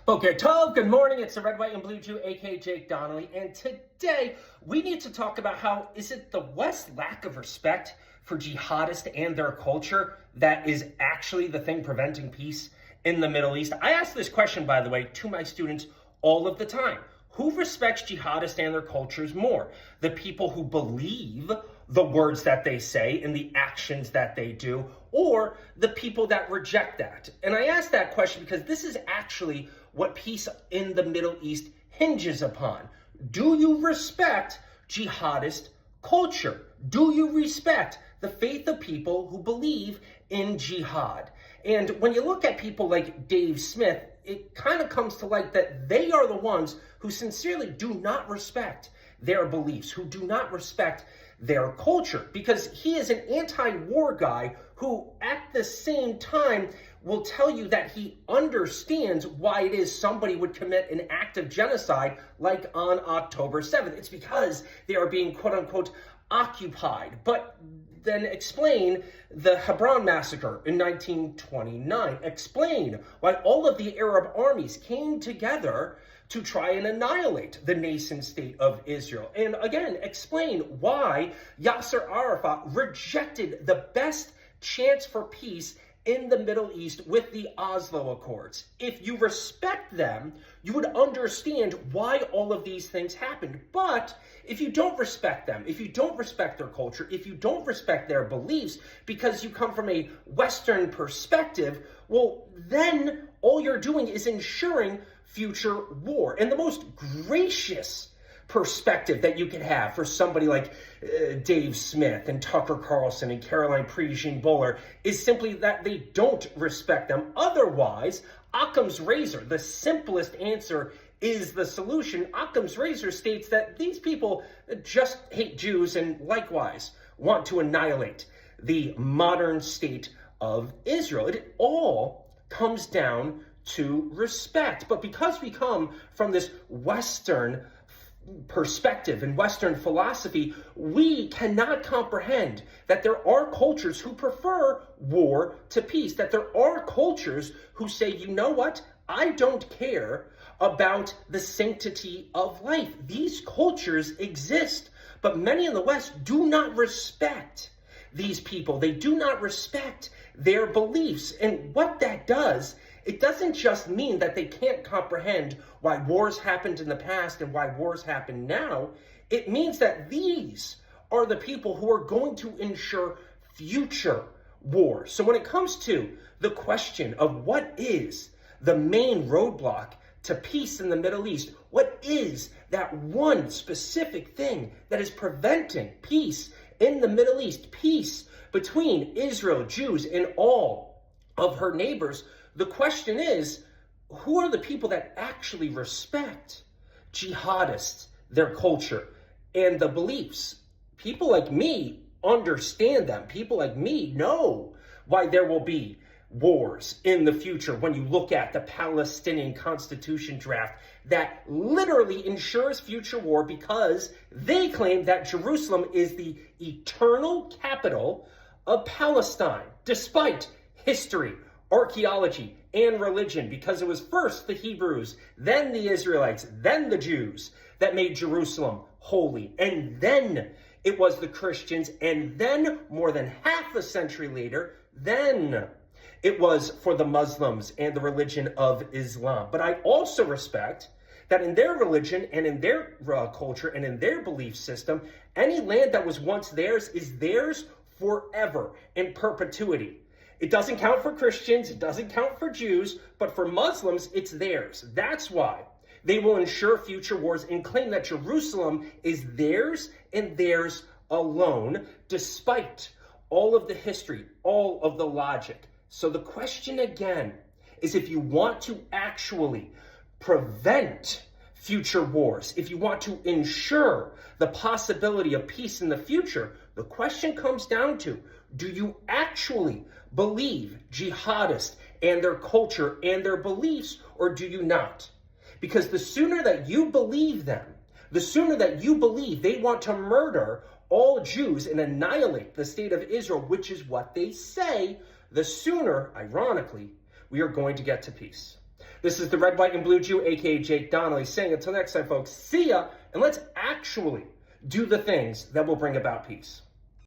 Boker Tov, good morning. It's the Red, White, and Blue Jew, aka Jake Donnelly. And today we need to talk about how is it the West's lack of respect for jihadists and their culture that is actually the thing preventing peace in the Middle East? I ask this question, by the way, to my students all of the time. Who respects jihadists and their cultures more? The people who believe the words that they say and the actions that they do, or the people that reject that? And I ask that question because this is actually what peace in the Middle East hinges upon. Do you respect jihadist culture? Do you respect the faith of people who believe in jihad? And when you look at people like Dave Smith, it kind of comes to light that they are the ones who sincerely do not respect their beliefs, who do not respect their culture, because he is an anti-war guy who at the same time will tell you that he understands why it is somebody would commit an act of genocide like on October 7th. It's because they are being quote unquote occupied. But then explain the Hebron massacre in 1929. Explain why all of the Arab armies came together to try and annihilate the nation state of Israel. And again, explain why Yasser Arafat rejected the best chance for peace in the Middle East with the Oslo Accords. If you respect them, you would understand why all of these things happened. But if you don't respect them, if you don't respect their culture, if you don't respect their beliefs because you come from a Western perspective, well, then all you're doing is ensuring future war. And the most gracious perspective that you can have for somebody like Dave Smith and Tucker Carlson and Caroline Prejean Bowler is simply that they don't respect them. Otherwise, Occam's razor, the simplest answer is the solution. Occam's razor states that these people just hate Jews and likewise want to annihilate the modern state of Israel. It all comes down to respect. But because we come from this Western perspective and Western philosophy, we cannot comprehend that there are cultures who prefer war to peace, that there are cultures who say, you know what, I don't care about the sanctity of life. These cultures exist, but many in the West do not respect these people. They do not respect their beliefs. And what that does, it doesn't just mean that they can't comprehend why wars happened in the past and why wars happen now. It means that these are the people who are going to ensure future wars. So when it comes to the question of what is the main roadblock to peace in the Middle East, what is that one specific thing that is preventing peace in the Middle East, peace between Israel, Jews, and all of her neighbors, the question is, who are the people that actually respect jihadists, their culture, and the beliefs? People like me understand them. People like me know why there will be wars in the future when you look at the Palestinian Constitution draft that literally ensures future war because they claim that Jerusalem is the eternal capital of Palestine, despite history, archaeology, and religion, because it was first the Hebrews, then the Israelites, then the Jews that made Jerusalem holy, and then it was the Christians, and then more than half a century later, then it was for the Muslims and the religion of Islam. But I also respect that in their religion and in their culture and in their belief system, any land that was once theirs is theirs forever in perpetuity. It doesn't count for Christians, it doesn't count for Jews, but for Muslims, it's theirs. That's why they will ensure future wars and claim that Jerusalem is theirs and theirs alone, despite all of the history, all of the logic. So the question again is, if you want to actually prevent future wars, if you want to ensure the possibility of peace in the future, the question comes down to, do you actually believe jihadists and their culture and their beliefs, or do you not? Because the sooner that you believe them, the sooner that you believe they want to murder all Jews and annihilate the state of Israel, which is what they say, the sooner, ironically, we are going to get to peace. This is the Red, White, and Blue Jew, aka Jake Donnelly, saying until next time, folks, see ya, and let's actually do the things that will bring about peace.